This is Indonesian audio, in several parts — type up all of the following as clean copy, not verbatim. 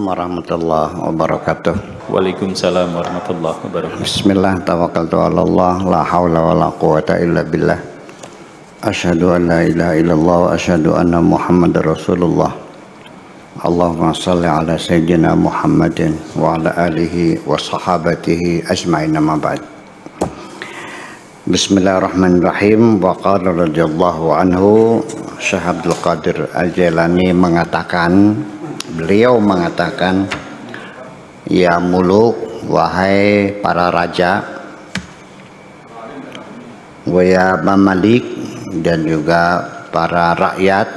warahmatullahi wabarakatuh. Waalaikumsalam warahmatullahi wabarakatuh. Bismillah, tawakkaltu ala Allah, la haula wa la quwata illa billah. Asyhadu an la ilaha illallah wa asyhadu anna Muhammadar Rasulullah. Allahumma salli ala sayyidina Muhammadin wa ala alihi wa sahabatihi ajma'in, amma ba'd. Bismillahirrahmanirrahim. Wa qala radhiyallahu anhu, Syekh Abdul Qadir Al-Jailani beliau mengatakan, ya muluk, wahai para raja, wa ya mamalik, dan juga para rakyat,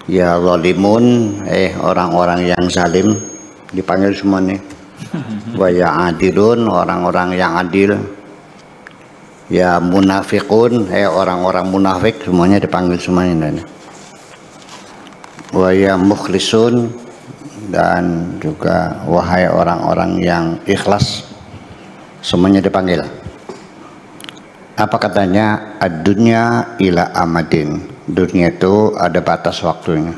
ya zalimun, orang-orang yang zalim, dipanggil semua nih. Wa ya adilun, orang-orang yang adil. Ya munafiqun, orang-orang munafik, semuanya dipanggil semuanya ini. Wa ya mukhlisun, dan juga wahai orang-orang yang ikhlas, semuanya dipanggil. Apa katanya? Ad-dunya ila amadin, dunia itu ada batas waktunya.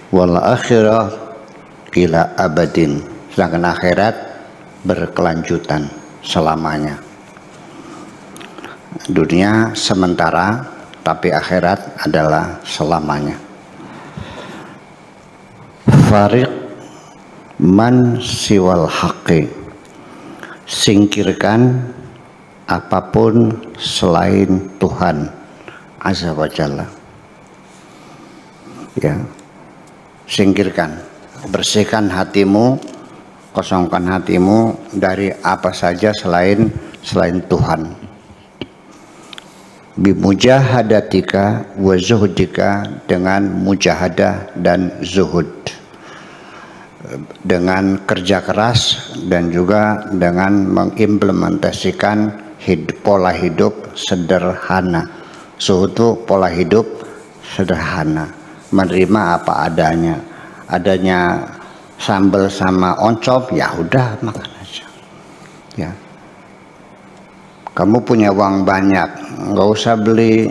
Wal akhirah ila abadin, sedangkan akhirat berkelanjutan selamanya. Dunia sementara, tapi akhirat adalah selamanya. Fariq man siwal haqqi, singkirkan apapun selain Tuhan Azza wa Jalla. Ya, singkirkan, bersihkan hatimu, kosongkan hatimu dari apa saja selain Tuhan. Bimujahadatika wa zuhdika, dengan mujahadah dan zuhud, dengan kerja keras dan juga dengan mengimplementasikan pola hidup sederhana. Zuhud itu pola hidup sederhana, menerima apa adanya sambal sama oncom, ya udah makan aja. Ya, kamu punya uang banyak, nggak usah beli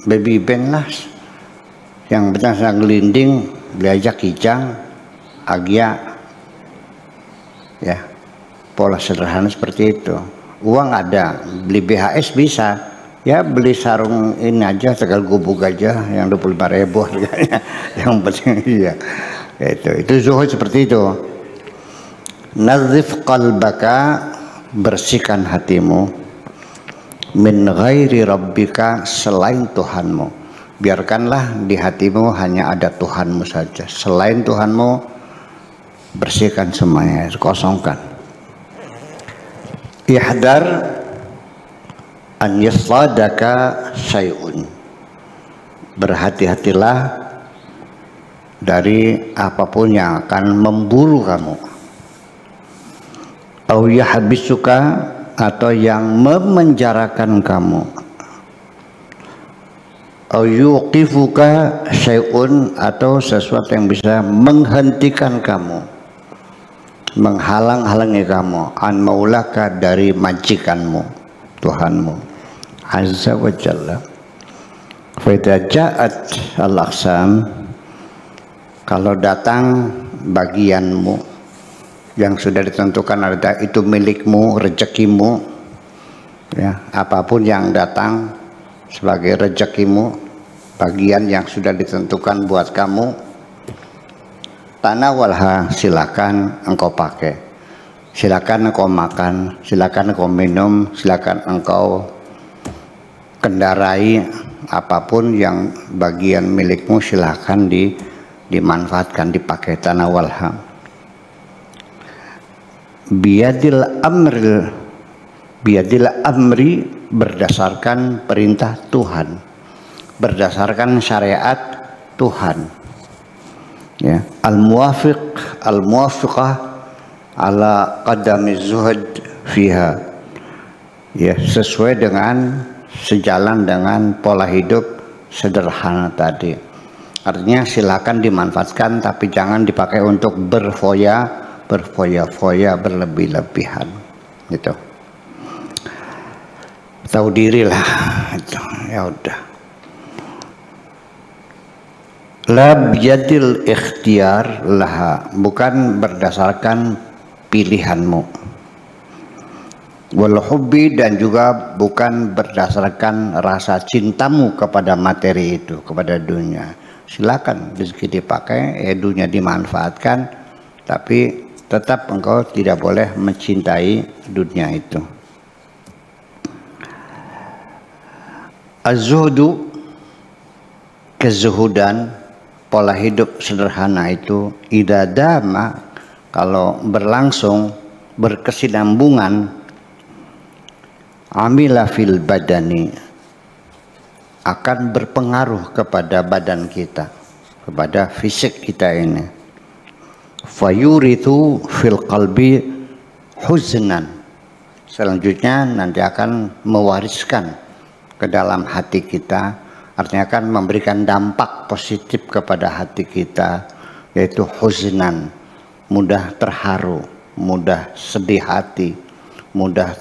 baby band lah, yang penting saya gelinding, beli aja kijang, agia. Ya, pola sederhana seperti itu. Uang ada, beli BHS bisa, ya beli sarung ini aja, tegal gubuk aja, yang 25.000 harganya. Yang penting iya, itu zuhud seperti itu. Nazif qalbaka, bersihkan hatimu, min ghairi rabbika, selain Tuhanmu. Biarkanlah di hatimu hanya ada Tuhanmu saja, selain Tuhanmu bersihkan semuanya, kosongkan. Ihdar an yasladaka syai'un, berhati-hatilah dari apapun yang akan memburu kamu. Au yahbisuka, atau yang memenjarakan kamu. Au yuqifuka syai'un, atau sesuatu yang bisa menghentikan kamu, menghalang-halangi kamu, an maulaka, dari majikanmu, Tuhanmu Azza wa Jalla. Fa idza ja'at al-aqsam, kalau datang bagianmu yang sudah ditentukan, ada itu milikmu, rezekimu, ya, apapun yang datang sebagai rezekimu, bagian yang sudah ditentukan buat kamu, tanawalha, silakan engkau pakai, silakan engkau makan, silakan engkau minum, silakan engkau kendarai, apapun yang bagian milikmu silakan dimanfaatkan, dipakai. Tanawalha biadil amri, berdasarkan perintah Tuhan, berdasarkan syariat Tuhan. Ya, al-muwafiqah ala qadami zuhud fiha, ya, sesuai dengan, sejalan dengan pola hidup sederhana tadi. Artinya silakan dimanfaatkan, tapi jangan dipakai untuk berfoya-foya, berlebih-lebihan. Gitu. Tahu diri lah, ya udah. La biyadil ikhtiar laha, bukan berdasarkan pilihanmu. Wal hubbi, dan juga bukan berdasarkan rasa cintamu kepada materi itu, kepada dunia. Silakan rezeki dipakai, dunia dimanfaatkan, tapi tetap engkau tidak boleh mencintai dunia itu. Az-zuhdu, kezuhudan, pola hidup sederhana itu, idza dama, kalau berlangsung, berkesinambungan, amila fil badani, akan berpengaruh kepada badan kita, kepada fisik kita ini. Fayurithu fil qalbi huznan, selanjutnya nanti akan mewariskan ke dalam hati kita, artinya akan memberikan dampak positif kepada hati kita, yaitu huznan, mudah terharu, mudah sedih hati, mudah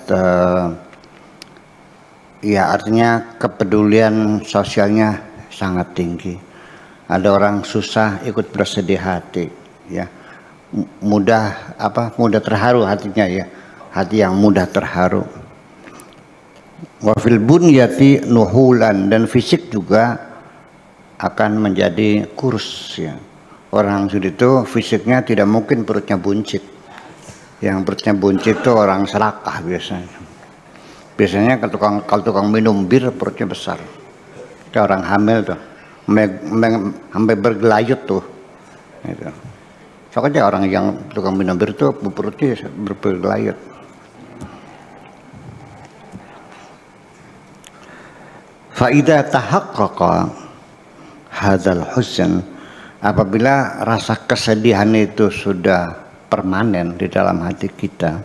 artinya kepedulian sosialnya sangat tinggi. Ada orang susah ikut bersedih hati, ya, mudah terharu hatinya, ya, hati yang mudah terharu. Wa fil bunyati nuhulan, dan fisik juga akan menjadi kurus, ya. Orang sudah itu fisiknya tidak mungkin perutnya buncit. Yang perutnya buncit itu orang serakah biasanya. Biasanya kalau tukang minum bir perutnya besar. Itu orang hamil tuh, sampai bergelayut tuh. Gitu. Soalnya orang yang tukang minum bir tuh perutnya bergelayut. Fa'idha tahaqqaqa hadzal huzn, apabila rasa kesedihan itu sudah permanen di dalam hati kita,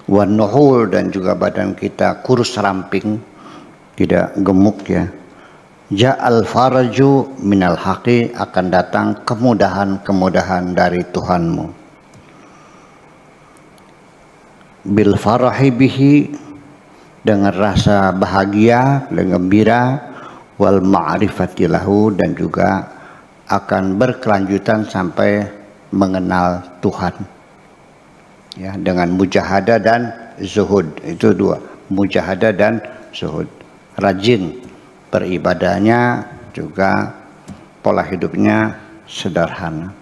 wa nuhul, dan juga badan kita kurus ramping, tidak gemuk, ya, ja'al faraju minal haqi, akan datang kemudahan-kemudahan dari Tuhanmu. Bil farahi bihi, dengan rasa bahagia dan gembira, wal ma'rifati lahu, dan juga akan berkelanjutan sampai mengenal Tuhan, ya, dengan mujahadah dan zuhud. Itu dua, mujahadah dan zuhud. Rajin beribadahnya, juga pola hidupnya sederhana.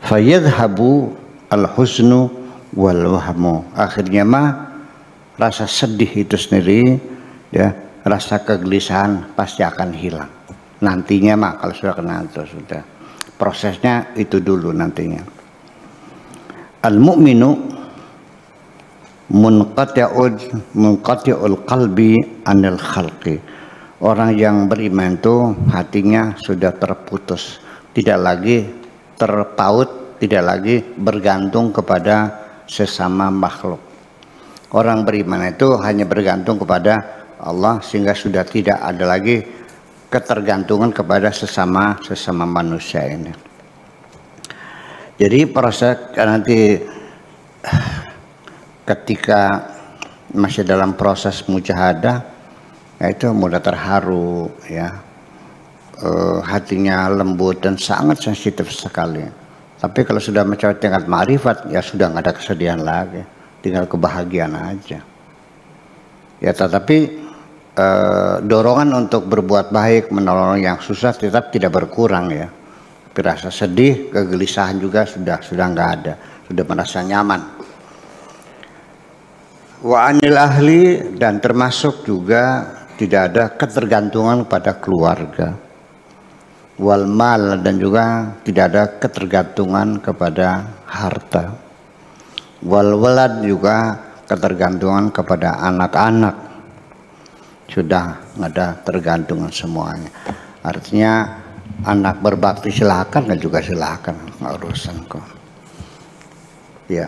Fayadhabu al-husnu wal wahmu, akhirnya rasa sedih itu sendiri, ya, rasa kegelisahan pasti akan hilang. Nantinya kalau sudah kenal itu sudah. Prosesnya itu dulu nantinya. Al-mu'minu munqati'ul qalbi anil khalqi. Orang yang beriman itu hatinya sudah terputus, tidak lagi terpaut, tidak lagi bergantung kepada sesama makhluk. Orang beriman itu hanya bergantung kepada Allah, sehingga sudah tidak ada lagi ketergantungan kepada sesama manusia ini. Jadi proses nanti ketika masih dalam proses mujahadah, itu mudah terharu, ya, hatinya lembut dan sangat sensitif sekali. Tapi kalau sudah mencapai tingkat ma'rifat, ya sudah nggak ada kesedihan lagi, tinggal kebahagiaan aja. Ya, tetapi dorongan untuk berbuat baik, menolong yang susah tetap tidak berkurang, ya. Tapi rasa sedih, kegelisahan juga sudah nggak ada, sudah merasa nyaman. Wa anil ahli, dan termasuk juga tidak ada ketergantungan pada keluarga. Wal mal, dan juga tidak ada ketergantungan kepada harta. Wal walad, juga ketergantungan kepada anak-anak, sudah nggak ada tergantungan semuanya. Artinya anak berbakti silakan, dan juga silakan, nggak urusan kok. Ya,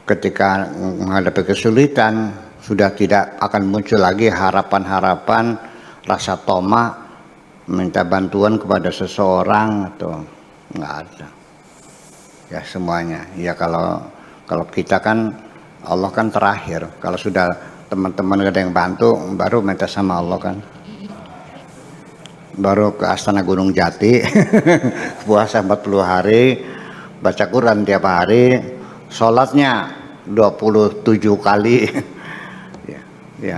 ketika menghadapi kesulitan sudah tidak akan muncul lagi harapan-harapan, rasa tamak, minta bantuan kepada seseorang, atau nggak ada, ya, semuanya. Ya, kalau kita kan Allah kan terakhir. Kalau sudah teman-teman ada yang bantu, baru minta sama Allah kan. baru ke Astana Gunung Jati, puasa 40 hari, baca Quran tiap hari, sholatnya 27 kali, ya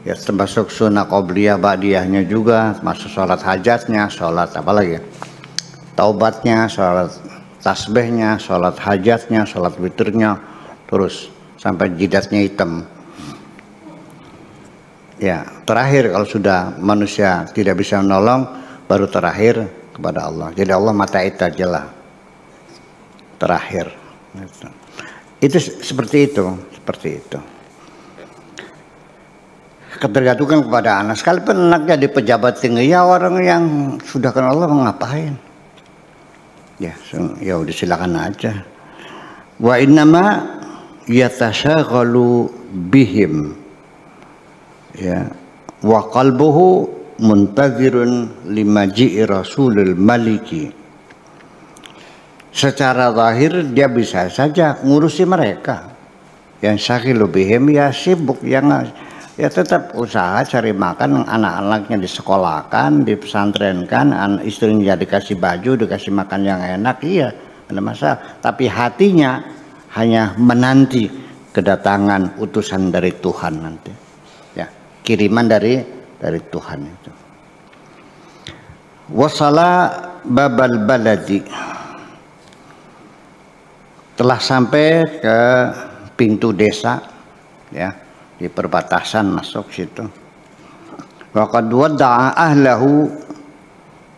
termasuk sunnah qobliyah ba'diyahnya juga, masuk sholat hajatnya, sholat apa lagi, taubatnya, sholat tasbihnya, sholat hajatnya, sholat witirnya, terus sampai jidatnya hitam. Ya, terakhir kalau sudah manusia tidak bisa menolong, baru terakhir kepada Allah. Jadi Allah mata itajalah terakhir. Itu seperti itu. Ketergantungan kepada anak. Sekalipun anaknya di pejabat tinggi, ya orang yang sudah kenal Allah mau ngapain? Ya udah silakan aja. Wa innama yatasyaghalu bihim. Ya, wa qalbuhu muntazirun limaji'i rasulil maliki. Secara zahir dia bisa saja ngurusi mereka. Yang syaghil bihim ya sibuk, yang ya tetap usaha cari makan, anak-anaknya disekolahkan, dipesantrenkan, istrinya dikasih baju, dikasih makan yang enak, iya, ada masalah. Tapi hatinya hanya menanti kedatangan utusan dari Tuhan nanti. Kiriman dari Tuhan itu. Wasala babal baladi, telah sampai ke pintu desa, ya, di perbatasan masuk situ. Wa qad wada'a ahlahu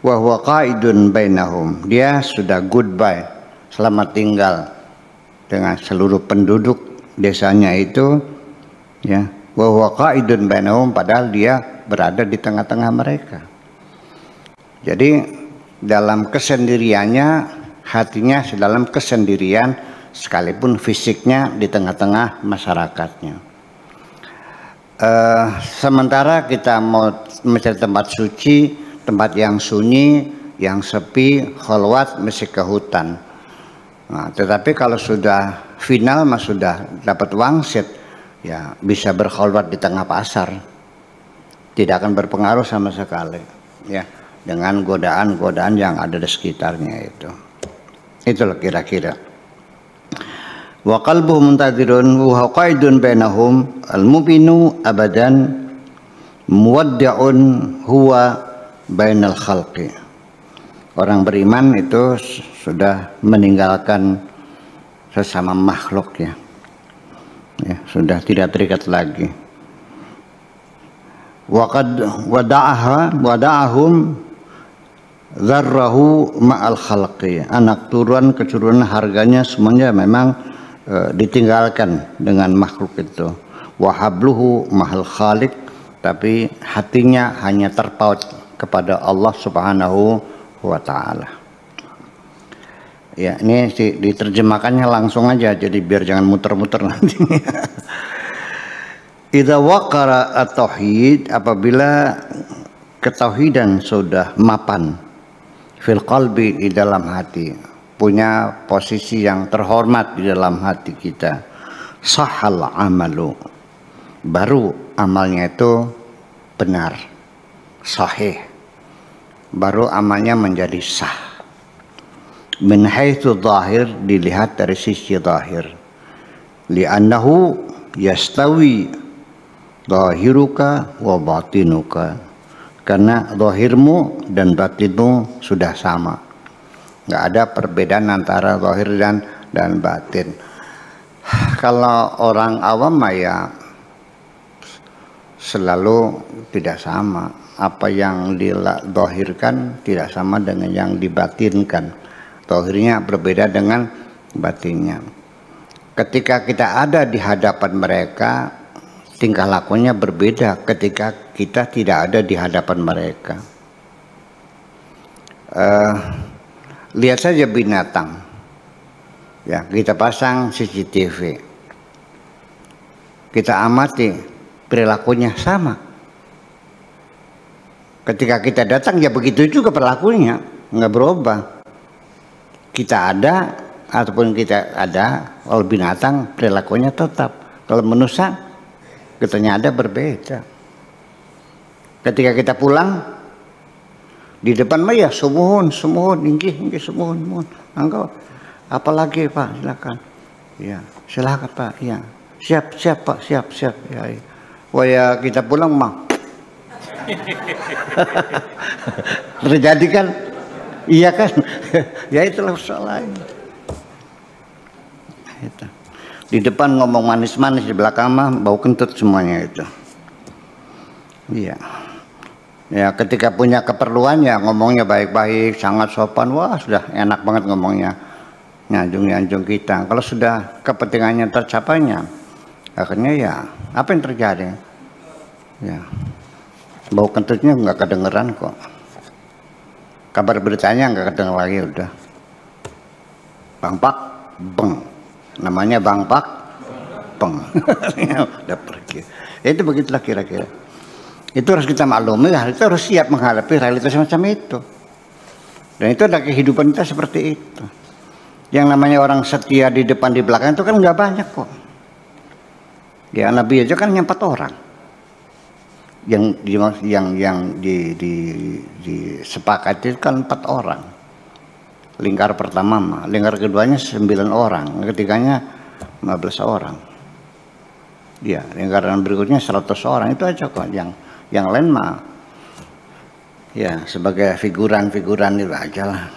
wa huwa qa'idun bainahum. Dia sudah goodbye, selamat tinggal dengan seluruh penduduk desanya itu, ya. Wa huwa qa'idun bainahum, padahal dia berada di tengah-tengah mereka. Jadi dalam kesendiriannya, hatinya dalam kesendirian, sekalipun fisiknya di tengah-tengah masyarakatnya. Sementara kita mau mencari tempat suci, tempat yang sunyi, yang sepi, khalwat, mesti ke hutan. Nah, tetapi kalau sudah final, sudah dapat wangsit, ya bisa berkhalwat di tengah pasar, tidak akan berpengaruh sama sekali, ya, dengan godaan-godaan yang ada di sekitarnya itu. Itulah kira-kira. Wa qalbuhu muntazirun wa qaidun bainahum al-mu'minu abadan muwaddi'un huwa bainal khalqi. Orang beriman itu sudah meninggalkan sesama makhluk, ya, sudah tidak terikat lagi. Waqad wada'ahum dzarrahu ma'al khalqi. Anak turun keturunan harganya semuanya memang ditinggalkan dengan makhluk itu. Wa habluhu ma'al khaliq, tapi hatinya hanya terpaut kepada Allah Subhanahu wa taala. Ya, ini diterjemahkannya langsung aja, jadi biar jangan muter-muter nanti. Idza waqara at-tauhid, apabila ketauhidan sudah mapan fil qalbi, di dalam hati, punya posisi yang terhormat di dalam hati kita, sahal amalu, baru amalnya itu benar, sahih, baru amalnya menjadi sah. Min haitsu zahir, dilihat dari sisi zahir, li'annahu yastawi zahiruka wa batinuka, karena zahirmu dan batinmu sudah sama, nggak ada perbedaan antara zahir dan batin. Kalau orang awam ya selalu tidak sama, apa yang dizahirkan tidak sama dengan yang dibatinkan. Zahirnya berbeda dengan batinnya. Ketika kita ada di hadapan mereka, tingkah lakunya berbeda ketika kita tidak ada di hadapan mereka. Lihat saja binatang, ya, kita pasang CCTV, kita amati, perilakunya sama. Ketika kita datang ya begitu juga perilakunya, nggak berubah. Kita ada ataupun kita ada, kalau binatang perilakunya tetap. Kalau manusia kitanya ada berbeda. Ketika kita pulang Di depan mah ya sumuhun, inggih, sumuhun. Engkau apalagi Pak, silakan. Ya, silakan Pak. Ya. Siap Pak, siap. Ya. Wah ya kita pulang mah. Terjadi kan? Iya kan? Ya itulah soalnya. Itu. Di depan ngomong manis-manis, di belakang mah bau kentut semuanya itu. Iya. Ya ketika punya keperluan ya ngomongnya baik-baik, sangat sopan, wah sudah enak banget ngomongnya, nyanjung kita. Kalau sudah kepentingannya tercapainya, akhirnya ya apa yang terjadi? Ya bau kentutnya nggak kedengeran kok, kabar beritanya nggak kedengeran lagi udah. Bang Pak, beng, namanya Bang Pak, beng, udah pergi. Itu begitulah kira-kira. Itu harus kita maklumi, kita harus siap menghadapi realitas semacam itu. Dan itu ada kehidupan kita seperti itu. Yang namanya orang setia di depan di belakang itu kan nggak banyak kok. Ya Nabi aja kan 4 orang. Yang disepakati kan 4 orang. Lingkar pertama, lingkar keduanya 9 orang, ketiganya 15 orang. Ya, lingkaran berikutnya 100 orang, itu aja kok. Yang lain mah ya sebagai figuran itu aja lah.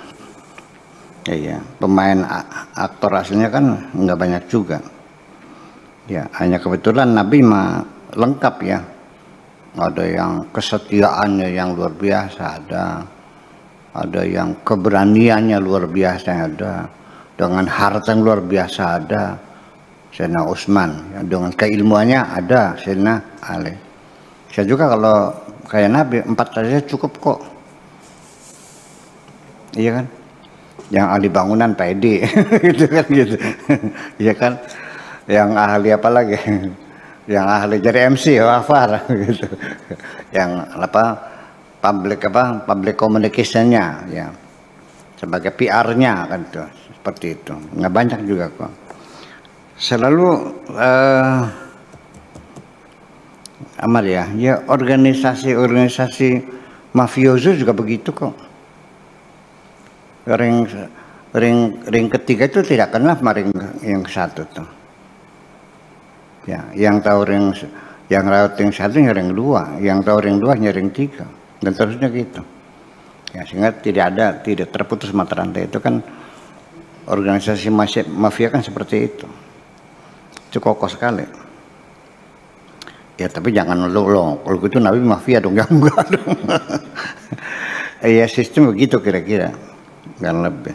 Ya, pemain aktor aslinya kan nggak banyak juga. Ya, hanya kebetulan Nabi mah lengkap ya. Ada yang kesetiaannya yang luar biasa, ada yang keberaniannya luar biasa ada, dengan harta yang luar biasa ada Sayyidina Utsman, ya, dengan keilmuannya ada Sayyidina Ali. Saya juga kalau kayak Nabi 4 saja cukup kok. Iya kan? Yang ahli bangunan Pak Edi gitu kan gitu. Iya kan? Yang ahli apa lagi? Yang ahli jadi MC Wafar gitu. Yang public communication-nya ya. Sebagai PR-nya kan itu. Seperti itu. Nggak banyak juga kok. Selalu amal ya organisasi mafioso juga begitu kok. Ring ketiga itu tidak kenal sama ring yang satu tuh. Ya, yang tahu ring satu ring 2, yang tahu ring 2 ring 3 dan terusnya gitu. Ya, sehingga tidak terputus mata rantai. Itu kan organisasi mafia kan seperti itu. Itu kokoh sekali. Ya tapi jangan lo kalau gitu Nabi mafia dong, enggak dong. Ya sistem begitu kira-kira, nggak lebih.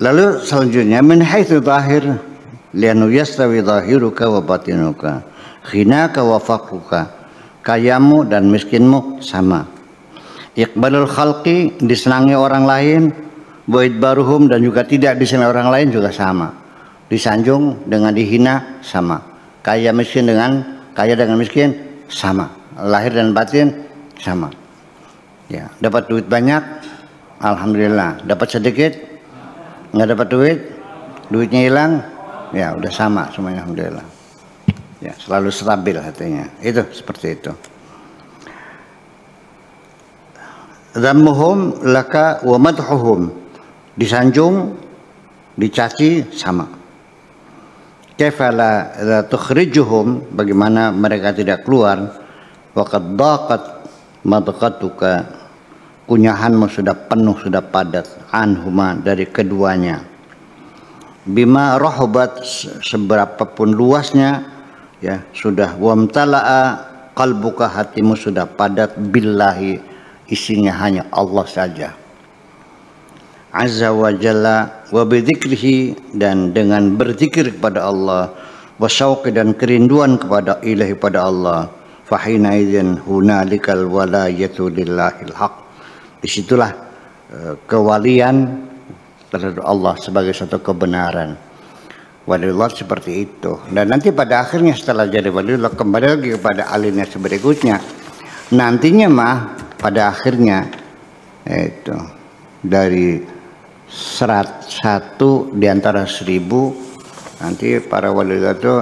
Lalu selanjutnya min haitsu zahir lianu yastawi zahiruka wa batinuka ghinaka wa faqruka, kayamu dan miskinmu sama. Iqbalul khalqi, disenangi orang lain, wa idbaruhum, dan juga tidak disenangi orang lain juga sama. Disanjung dengan dihina sama. Kaya dengan miskin sama, lahir dan batin sama. Ya, dapat duit banyak, alhamdulillah. Dapat sedikit, nggak dapat duitnya hilang, ya udah sama semuanya, alhamdulillah. Ya, selalu stabil hatinya. Itu seperti itu. Dhammuhum laka wa madhuhum, disanjung, dicaci sama. Kefala tukhrijuhum, bagaimana mereka tidak keluar, waqad daqat madqatuka, kunyahanmu sudah penuh, sudah padat, anhuma, dari keduanya, bima rahubat, seberapapun luasnya ya sudah, wamtala'a qalbuka, hatimu sudah padat, billahi, isinya hanya Allah saja, azza wa jalla, wa bidzikrihi, dan dengan berzikir kepada Allah, wa syauqi, dan kerinduan kepada ilahi, pada Allah, fahina idzin hunalikal walayatu lillahil haq, disitulah kewalian terhadap Allah sebagai suatu kebenaran. Waliullah seperti itu. Dan nanti pada akhirnya setelah jadi waliullah kembali lagi kepada alinya berikutnya. Nantinya mah pada akhirnya itu dari 100 di antara 1000, nanti para waliullah itu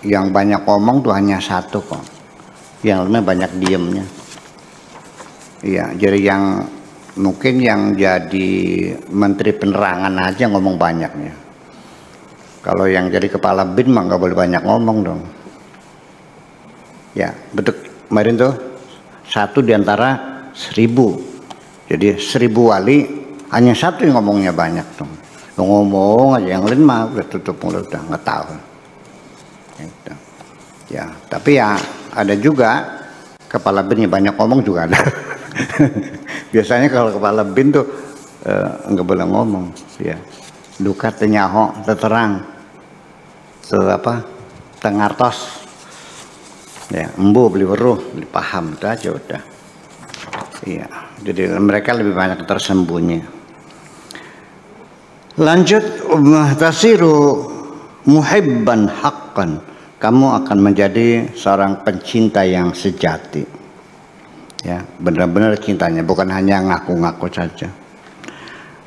yang banyak ngomong tuh hanya 1 kok. Yang lainnya banyak diemnya. Iya, jadi yang mungkin yang jadi menteri penerangan aja ngomong banyaknya. Kalau yang jadi kepala BIN mah nggak boleh banyak ngomong dong. Ya, betul. Kemarin tuh 1 di antara 1000. Jadi 1000 wali hanya 1 yang ngomongnya banyak dong. Ngomong aja, yang lain mah udah tutup mulut, udah nggak tahu. Gitu. Ya, tapi ya ada juga kepala BIN yang banyak ngomong juga ada. Biasanya kalau kepala BIN tuh nggak boleh ngomong, ya. Duka tenyaho terang, apa tengartos, ya embu beli weruh, beli paham itu aja udah. Iya, jadi mereka lebih banyak tersembunyi. Lanjut, tasiru muhibban haqqan, kamu akan menjadi seorang pencinta yang sejati. Ya, benar-benar cintanya, bukan hanya ngaku-ngaku saja.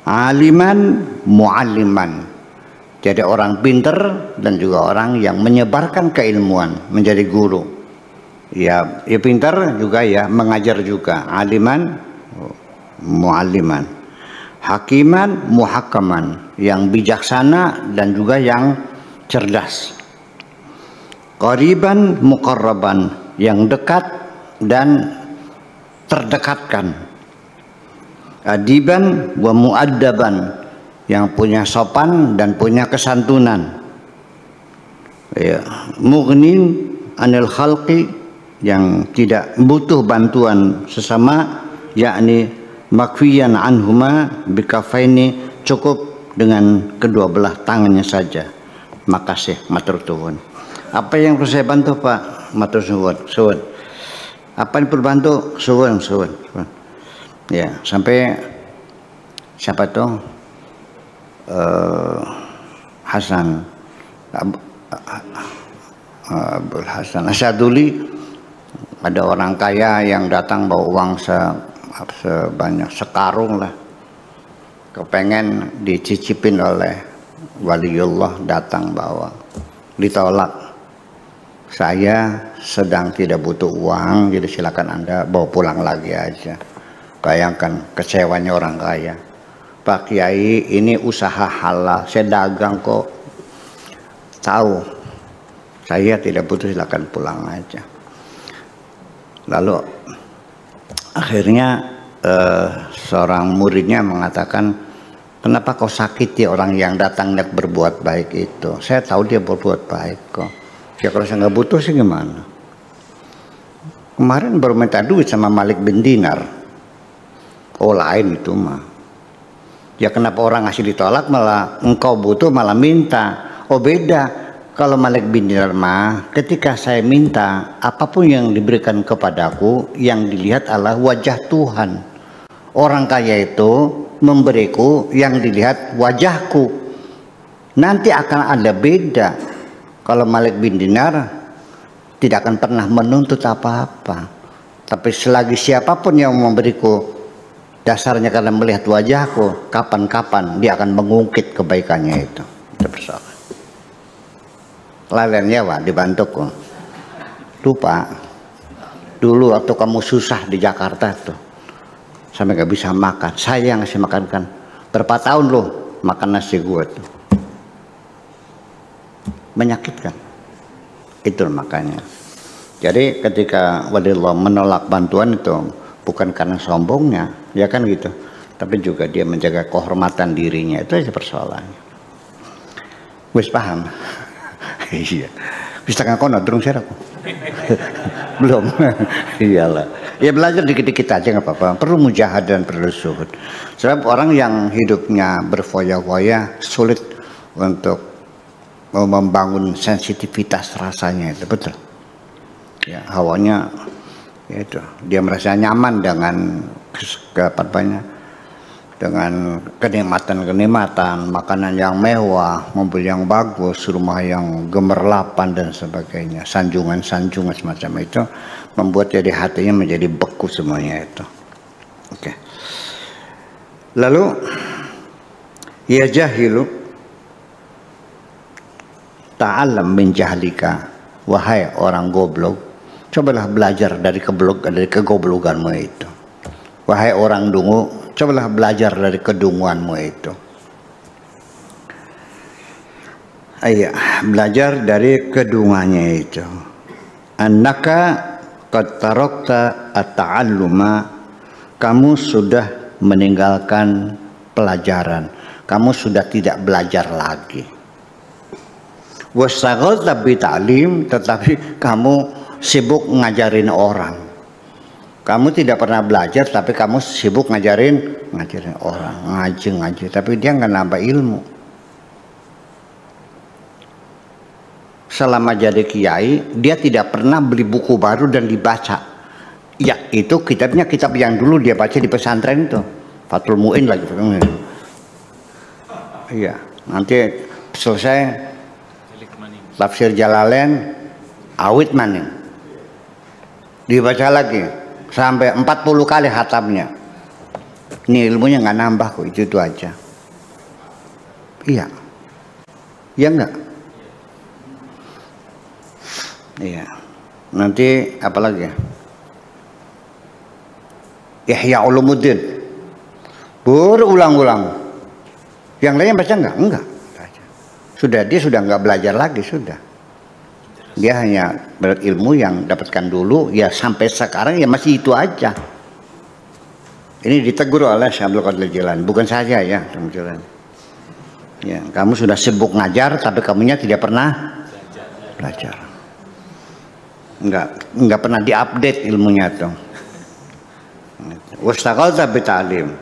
Aliman mualliman, jadi orang pinter dan juga orang yang menyebarkan keilmuan, menjadi guru. Ya, ya pinter juga ya, mengajar juga. Aliman mualliman, hakiman muhakaman, yang bijaksana dan juga yang cerdas. Qariban muqarraban, yang dekat dan terdekatkan. Adiban wa muaddaban, yang punya sopan dan punya kesantunan. Ya, mughnin anil khalqi, yang tidak butuh bantuan sesama, yakni makfiyan anhuma bikafaini, cukup dengan kedua belah tangannya saja. Makasih, matur nuwun. Apa yang perlu saya bantu, Pak? Matur nuwun. Apa yang perlu bantu? Suwun. Ya, sampai siapa tuh? Hasan Abdul Hasan Asyaduli, ada orang kaya yang datang bawa uang sebanyak sekarung lah, kepengen dicicipin oleh waliullah, datang bawa, ditolak. Saya sedang tidak butuh uang, jadi silakan Anda bawa pulang lagi aja. Bayangkan kecewanya orang kaya. Pak Kiai, ini usaha halal, saya dagang kok. Tahu, saya tidak butuh, silakan pulang aja. Lalu akhirnya seorang muridnya mengatakan, kenapa kau sakiti orang yang datang niat berbuat baik itu? Saya tahu dia berbuat baik kok. Ya kalau saya nggak butuh sih gimana? Kemarin baru minta duit sama Malik bin Dinar. Oh lain itu mah. Ya kenapa orang ngasih ditolak malah engkau butuh malah minta? Oh beda. Kalau Malik bin Dinar mah ketika saya minta, apapun yang diberikan kepadaku yang dilihat adalah wajah Tuhan. Orang kaya itu memberiku yang dilihat wajahku. Nanti akan ada beda. Kalau Malik bin Dinar tidak akan pernah menuntut apa-apa. Tapi selagi siapapun yang memberiku dasarnya karena melihat wajahku, kapan-kapan dia akan mengungkit kebaikannya itu. Itu persoalan. Lainnya Pak dibantuku. Lupa. Dulu waktu kamu susah di Jakarta tuh, sampai gak bisa makan, saya yang ngasih makan kan. Berapa tahun loh makan nasi gue tuh. Menyakitkan. Itu makanya. Jadi ketika waliullah menolak bantuan itu bukan karena sombongnya, ya kan gitu, tapi juga dia menjaga kehormatan dirinya. Itu aja persoalannya. Wis paham? Iya. Bisa ngakono durung serak. Belum. Iyalah. Ya belajar dikit-dikit aja nggak apa-apa. Perlu mujahadah dan perlu zuhud. Sebab orang yang hidupnya berfoya-foya sulit untuk membangun sensitivitas rasanya, itu betul. Ya, hawanya ya itu, dia merasa nyaman dengan dengan kenikmatan-kenikmatan, makanan yang mewah, mobil yang bagus, rumah yang gemerlapan dan sebagainya, sanjungan-sanjungan semacam itu membuat jadi hatinya menjadi beku semuanya itu. Oke. Lalu ya jahilu ta'alam min jahlika, wahai orang goblok, cobalah belajar dari kegoblokanmu itu. Wahai orang dungu, cobalah belajar dari kedunguanmu itu. Iya, belajar dari kedunguannya itu. Annaka qad tarakta at-ta'alluma, kamu sudah meninggalkan pelajaran. Kamu sudah tidak belajar lagi. Wastaghalta bi ta'lim, tetapi kamu sibuk ngajarin orang. Kamu tidak pernah belajar, tapi kamu sibuk ngajarin orang, ngaji, tapi dia nggak nambah ilmu. Selama jadi kiai, dia tidak pernah beli buku baru dan dibaca. Ya, itu kitabnya kitab yang dulu dia baca di pesantren itu, Fathul Mu'in lagi. Iya, nanti selesai tafsir Jalalain, awit maning, dibaca lagi. Sampai 40 kali hatamnya. Ini ilmunya nggak nambah kok, itu aja. Iya. Ya enggak? Iya. Nanti apa lagi ya? Ihya Ulumuddin. Berulang-ulang. Yang lainnya baca enggak? Enggak. Dia sudah enggak belajar lagi, sudah. Dia hanya berilmu yang dapatkan dulu, ya sampai sekarang ya masih itu aja. Ini ditegur oleh Syekh Abdul Qadir Jilani, bukan saja ya, ya, kamu sudah sibuk ngajar, tapi kamunya tidak pernah belajar. Enggak pernah diupdate ilmunya tuh. Wastaghalta bi ta'lim,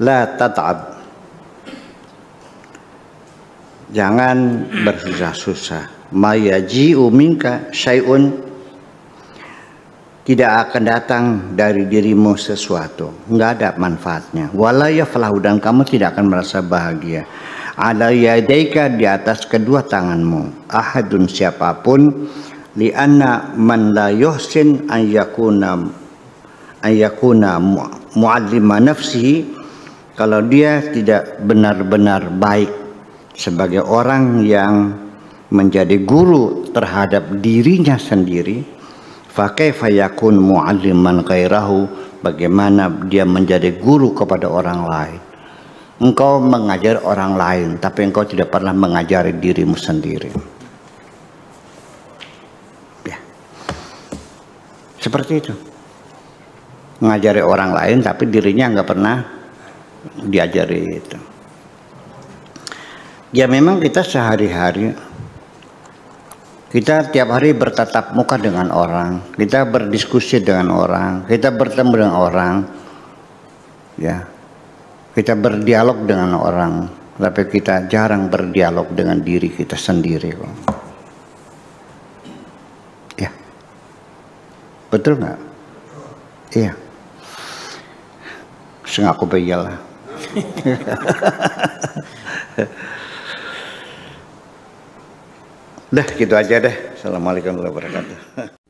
la tat'ab. Jangan bersusah-susah. Mayaji'u minka syai'un, tidak akan datang dari dirimu sesuatu, nggak ada manfaatnya. Wala yaflahu, dan kamu tidak akan merasa bahagia. Ala yadaika, di atas kedua tanganmu, ahadun, siapapun, lianna man la yuhsin an yakuna mu'allima nafsihi, kalau dia tidak benar-benar baik sebagai orang yang menjadi guru terhadap dirinya sendiri, fa kaifa yakun mu'alliman ghairahu, bagaimana dia menjadi guru kepada orang lain. Engkau mengajar orang lain, tapi engkau tidak pernah mengajari dirimu sendiri. Ya. Seperti itu. Mengajari orang lain, tapi dirinya nggak pernah diajari itu. Ya memang kita sehari-hari, kita tiap hari bertatap muka dengan orang, kita berdiskusi dengan orang, kita bertemu dengan orang, ya, kita berdialog dengan orang, tapi kita jarang berdialog dengan diri kita sendiri, kok. Ya, betul nggak? Iya, sengaku bayalah. Dah gitu aja deh. Assalamualaikum warahmatullahi wabarakatuh.